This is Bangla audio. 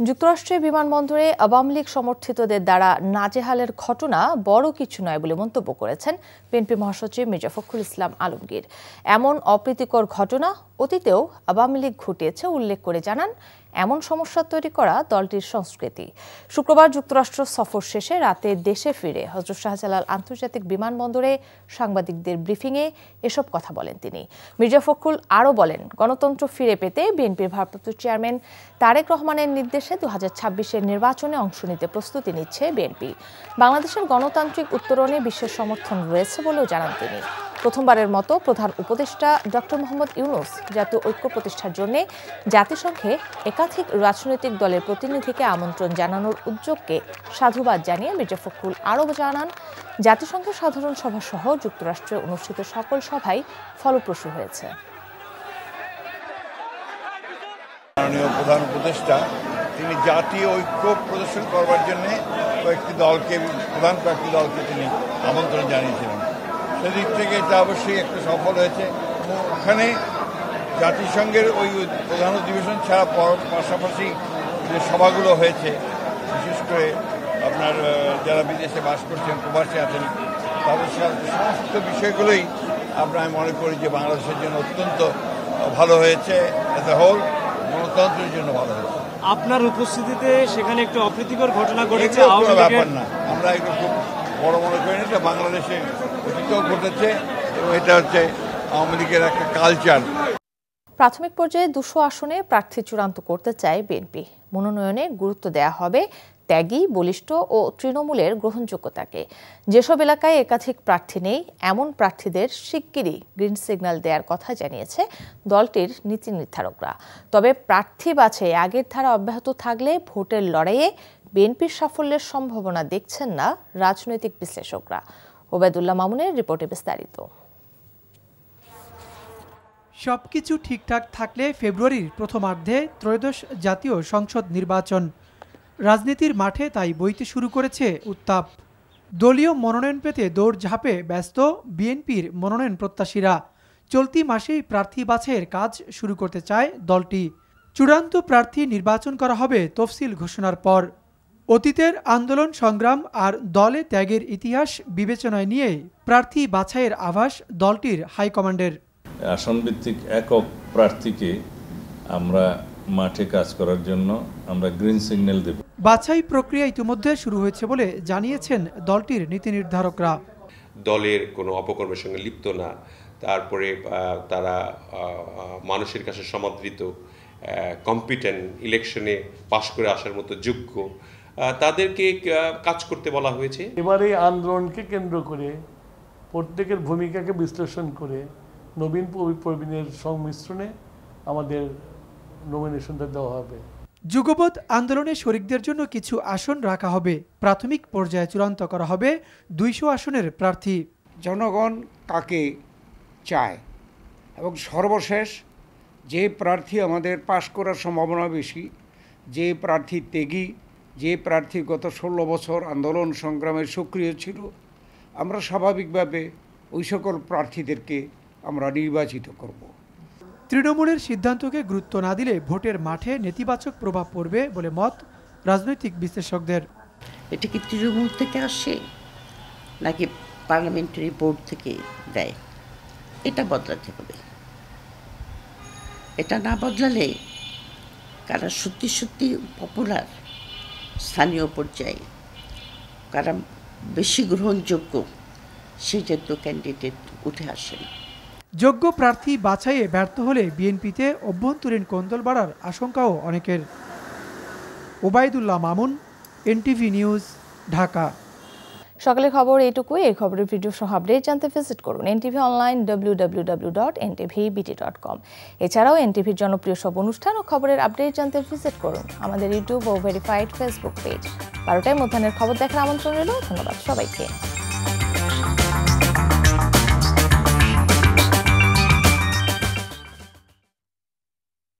যুক্তরাষ্ট্রের বিমানবন্দরে আওয়ামী লীগ সমর্থিতদের দ্বারা নাজেহালের ঘটনা বড় কিছু নয় বলে মন্তব্য করেছেন বিএনপি মহাসচিব মির্জা ফখরুল ইসলাম আলমগীর। এমন অপ্রীতিকর ঘটনা অতীতেও আওয়ামী লীগ ঘটিয়েছে উল্লেখ করে জানান, এমন সমস্যা তৈরি করা দলটির সংস্কৃতি। শুক্রবার যুক্তরাষ্ট্র সফর শেষে রাতে দেশে ফিরে হযরত শাহজালাল আন্তর্জাতিক বিমানবন্দরে সাংবাদিকদের ব্রিফিংয়ে এসব কথা বলেন তিনি। মির্জা ফখরুল আরও বলেন, গণতন্ত্র ফিরে পেতে বিএনপির ভারপ্রাপ্ত চেয়ারম্যান তারেক রহমানের নির্দেশে 2026-এর নির্বাচনে অংশ নিতে প্রস্তুতি নিচ্ছে বিএনপি। বাংলাদেশের গণতান্ত্রিক উত্তরণে বিশ্বের সমর্থন রয়েছে বলেও জানান তিনি। প্রথমবারের মতো প্রধান উপদেষ্টা ডক্টর মোহাম্মদ ইউনূস জাতীয় ঐক্য প্রতিষ্ঠার জন্য জাতিসংঘে একাধিক রাজনৈতিক দলের প্রতিনিধিকে আমন্ত্রণ জানানোর উদ্যোগকে সাধুবাদ জানিয়ে মির্জা ফখরুল আরও জানান, জাতিসংঘের সাধারণ সভা সহ যুক্তরাষ্ট্রে অনুষ্ঠিত সকল সভাই ফলপ্রসূ হয়েছে। মাননীয় প্রধান উপদেষ্টা তিনি জাতীয় ঐক্য প্রদর্শন করবার জন্য প্রধান কয়েকটি দলকে তিনি আমন্ত্রণ জানিয়েছিলেন। সেদিক থেকে এটা অবশ্যই একটা সফল হয়েছে। ওখানে জাতিসংঘের ওই প্রধান অধিবেশন ছাড়া পাশাপাশি যে সভাগুলো হয়েছে, বিশেষ করে আপনার যারা বিদেশে বাস করছেন, প্রবাসী আছেন, তাদের সমস্ত বিষয়গুলোই আমি মনে করি যে বাংলাদেশের জন্য অত্যন্ত ভালো হয়েছে, এজ এ হোল গণতন্ত্রের জন্য ভালো হয়েছে। আপনার উপস্থিতিতে সেখানে একটু অপ্রীতিকর ঘটনা ঘটেছে, ব্যাপার না, আমরা একটু খুব বড় মনে করি না। এটা বাংলাদেশে অতীতেও ঘটেছে এবং এটা হচ্ছে আওয়ামী লীগের একটা কালচার। প্রাথমিক পর্যায়ে 200 আসনে প্রার্থী চূড়ান্ত করতে চায় বিএনপি। মনোনয়নে গুরুত্ব দেয়া হবে ত্যাগী, বলিষ্ঠ ও তৃণমূলের গ্রহণযোগ্যতাকে। যেসব এলাকায় একাধিক প্রার্থী নেই, এমন প্রার্থীদের শিগগিরই গ্রিন সিগন্যাল দেওয়ার কথা জানিয়েছে দলটির নীতি নির্ধারকরা। তবে প্রার্থী বাছাই আগের ধারা অব্যাহত থাকলে ভোটের লড়াইয়ে বিএনপির সাফল্যের সম্ভাবনা দেখছেন না রাজনৈতিক বিশ্লেষকরা। ওবায়দুল্লাহ মামুনের রিপোর্টে বিস্তারিত। সবকিছু ঠিকঠাক থাকলে ফেব্রুয়ারির প্রথমার্ধে ত্রয়োদশ জাতীয় সংসদ নির্বাচন। রাজনীতির মাঠে তাই বইতে শুরু করেছে উত্তাপ। দলীয় মনোনয়ন পেতে দৌড়ঝাঁপে ব্যস্ত বিএনপির মনোনয়ন প্রত্যাশীরা। চলতি মাসেই প্রার্থী বাছাইয়ের কাজ শুরু করতে চায় দলটি। চূড়ান্ত প্রার্থী নির্বাচন করা হবে তফসিল ঘোষণার পর। অতীতের আন্দোলন সংগ্রাম আর দলে ত্যাগের ইতিহাস বিবেচনায় নিয়ে প্রার্থী বাছাইয়ের আভাস দলটির হাইকমান্ডের। আসনভিত্তিক একক প্রার্থীকে আমরা মাঠে কাজ করার জন্য আমরা গ্রিন সিগন্যাল দেব। বাছাই প্রক্রিয়া ইতিমধ্যে শুরু হয়েছে বলে জানিয়েছেন দলটির নীতি নির্ধারকরা। দলের কোনো অপকর্মের সঙ্গে লিপ্ত না, তারপরে তারা মানুষের কাছে সমাদৃত, কম্পিটেন্ট, ইলেকশনে পাশ করে আসার মতো যোগ্য, তাদেরকে কাজ করতে বলা হয়েছে। এবার এই আন্দোলনকে কেন্দ্র করে প্রত্যেকের ভূমিকাকে বিশ্লেষণ করে নবীন প্রবীণের সংমিশ্রণে আমাদের নমিনেশনটা দেওয়া হবে। যুগপৎ আন্দোলনে শরিকদের জন্য কিছু আসন রাখা হবে। প্রাথমিক পর্যায়ে চূড়ান্ত করা হবে 200 আসনের প্রার্থী। জনগণ কাকে চায় এবং সর্বশেষ যে প্রার্থী আমাদের পাশ করার সম্ভাবনা বেশি, যে প্রার্থী ত্যাগী, যে প্রার্থী গত 16 বছর আন্দোলন সংগ্রামে সক্রিয় ছিল, আমরা স্বাভাবিকভাবে ওই সকল প্রার্থীদেরকে আমরা নির্বাচিত করব। তৃণমূলের সিদ্ধান্তকে গুরুত্ব না দিলে ভোটের মাঠে নেতিবাচক প্রভাব পড়বে বলে মত রাজনৈতিক বিশ্লেষকদের। এটা কি তৃণমূল থেকে আসে নাকি পার্লামেন্টারি বোর্ড থেকে দেয়? এটা বদলাতে হবে। এটা না বদলালে কারা সত্যি সত্যি পপুলার স্থানীয় পর্যায়ে, কারা বেশি গ্রহণযোগ্য, সেই জাতীয় ক্যান্ডিডেট উঠে আসে না। যোগ্য প্রার্থী বাছাইয়ে ব্যর্থ হলে বিএনপিতে অভ্যন্তরীণ কোন্দল বাড়ার আশঙ্কাও অনেকের। Obaidullah Mamun, NTV news, Dhaka. সকালের খবর এইটুকুই। এই খবরের ভিডিও সহ আপডেট জানতে ভিজিট করুন এনটিভি অনলাইন www.ntvbt.com। এছাড়াও এনটিভির জনপ্রিয় সব অনুষ্ঠান ও খবরের আপডেট জানতে ভিজিট করুন আমাদের ইউটিউব ও ভেরিফাইড ফেসবুক পেজ। 12টায় মধ্যাহ্নের খবর দেখার আমন্ত্রণ রইল। ধন্যবাদ সবাইকে।